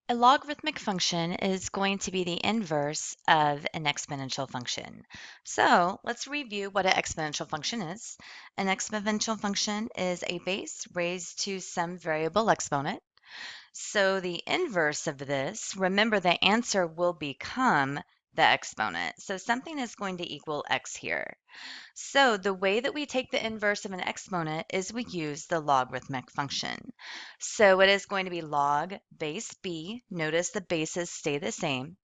A logarithmic function is going to be the inverse of an exponential function. So let's review what an exponential function is. An exponential function is a base raised to some variable exponent. So the inverse of this, remember the answer will become the exponent. So something is going to equal x here. So the way that we take the inverse of an exponent is we use the logarithmic function. So it is going to be log base b, notice the bases stay the same,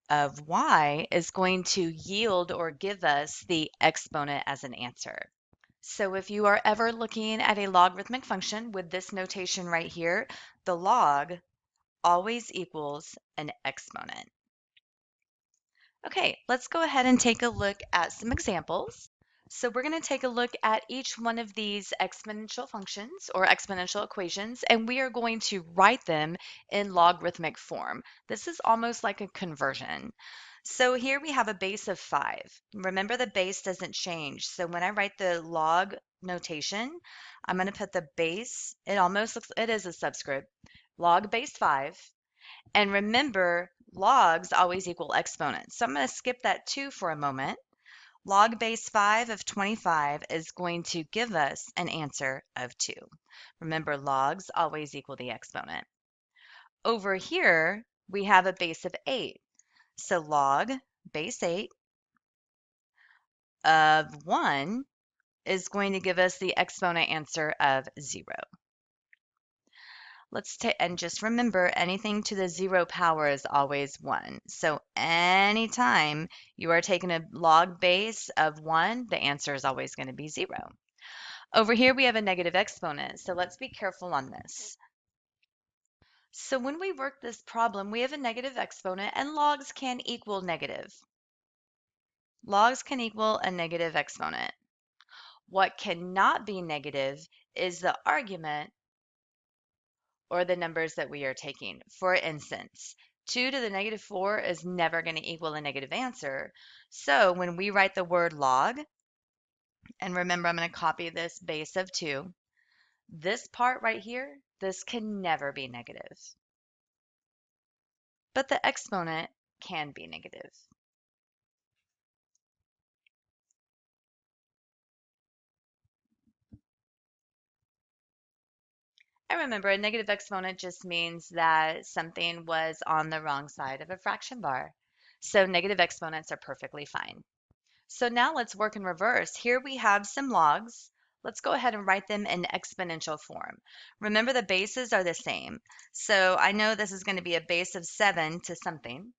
of y is going to yield or give us the exponent as an answer. So if you are ever looking at a logarithmic function with this notation right here, the log always equals an exponent. Okay, let's go ahead and take a look at some examples. So we're going to take a look at each one of these exponential functions or exponential equations, and we are going to write them in logarithmic form. This is almost like a conversion. So here we have a base of 5. Remember, the base doesn't change. So when I write the log notation, I'm going to put the base, it almost looks, it is a subscript, log base 5. And remember, logs always equal exponents. So I'm going to skip that 2 for a moment. Log base 5 of 25 is going to give us an answer of 2. Remember, logs always equal the exponent. Over here, we have a base of 8. So log base 8 of 1 is going to give us the exponent answer of 0. Let's take, and just remember, anything to the 0 power is always 1. So anytime you are taking a log base of 1, the answer is always going to be 0. Over here, we have a negative exponent, so let's be careful on this. So when we work this problem, we have a negative exponent, and logs can equal negative. Logs can equal a negative exponent. What cannot be negative is the argument or the numbers that we are taking. For instance, 2 to the negative 4 is never going to equal a negative answer. So when we write the word log, and remember I'm going to copy this base of 2, this part right here, this can never be negative. But the exponent can be negative. And remember, a negative exponent just means that something was on the wrong side of a fraction bar. So negative exponents are perfectly fine. So now let's work in reverse. Here we have some logs. Let's go ahead and write them in exponential form. Remember, the bases are the same. So I know this is going to be a base of 7 to something.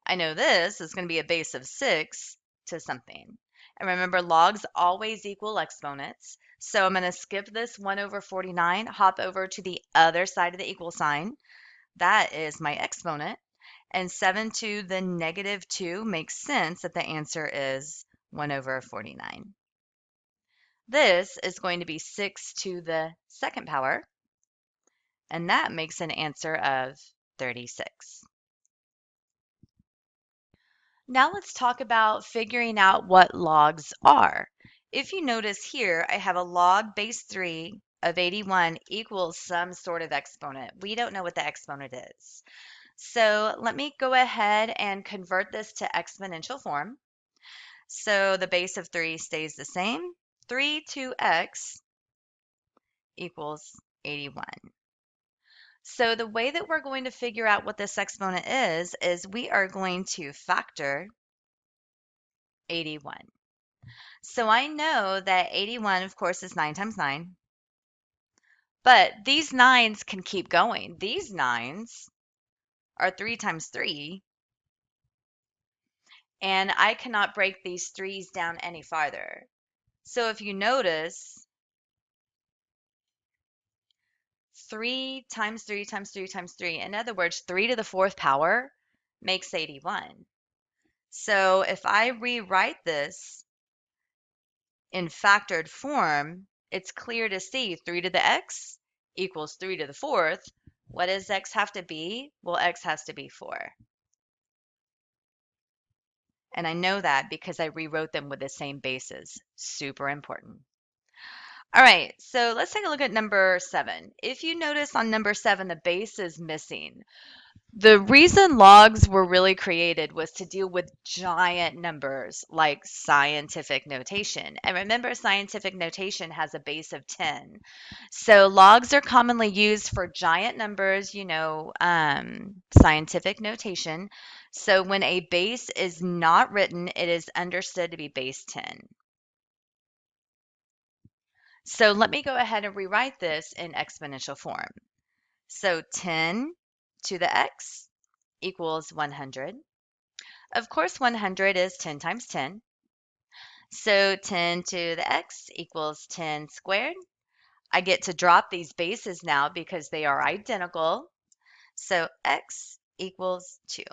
I know this is going to be a base of 6 to something. And remember, logs always equal exponents. So I'm going to skip this 1 over 49, hop over to the other side of the equal sign. That is my exponent. And 7 to the negative 2 makes sense that the answer is 1 over 49. This is going to be 6 to the second power, and that makes an answer of 36. Now let's talk about figuring out what logs are. If you notice here, I have a log base 3 of 81 equals some sort of exponent. We don't know what the exponent is. So let me go ahead and convert this to exponential form. So the base of 3 stays the same. 3 to x equals 81. So the way that we're going to figure out what this exponent is we are going to factor 81. So I know that 81, of course, is 9 times 9. But these 9s can keep going. These 9s are 3 times 3. And I cannot break these 3's down any farther. So if you notice, 3 times 3 times 3 times 3. In other words, 3 to the fourth power makes 81. So if I rewrite this in factored form, it's clear to see 3 to the x equals 3 to the fourth. What does x have to be? Well, x has to be 4. And I know that because I rewrote them with the same bases. Super important. All right, so let's take a look at number 7. If you notice on number 7, the base is missing. The reason logs were really created was to deal with giant numbers like scientific notation. And remember, scientific notation has a base of 10. So logs are commonly used for giant numbers, scientific notation. So when a base is not written, it is understood to be base 10. So let me go ahead and rewrite this in exponential form. So 10 to the x equals 100. Of course, 100 is 10 times 10. So 10 to the x equals 10 squared. I get to drop these bases now because they are identical. So x equals 2.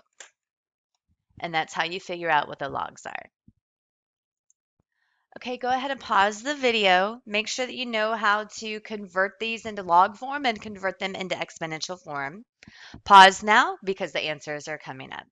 And that's how you figure out what the logs are. Okay, go ahead and pause the video. Make sure that you know how to convert these into log form and convert them into exponential form. Pause now because the answers are coming up.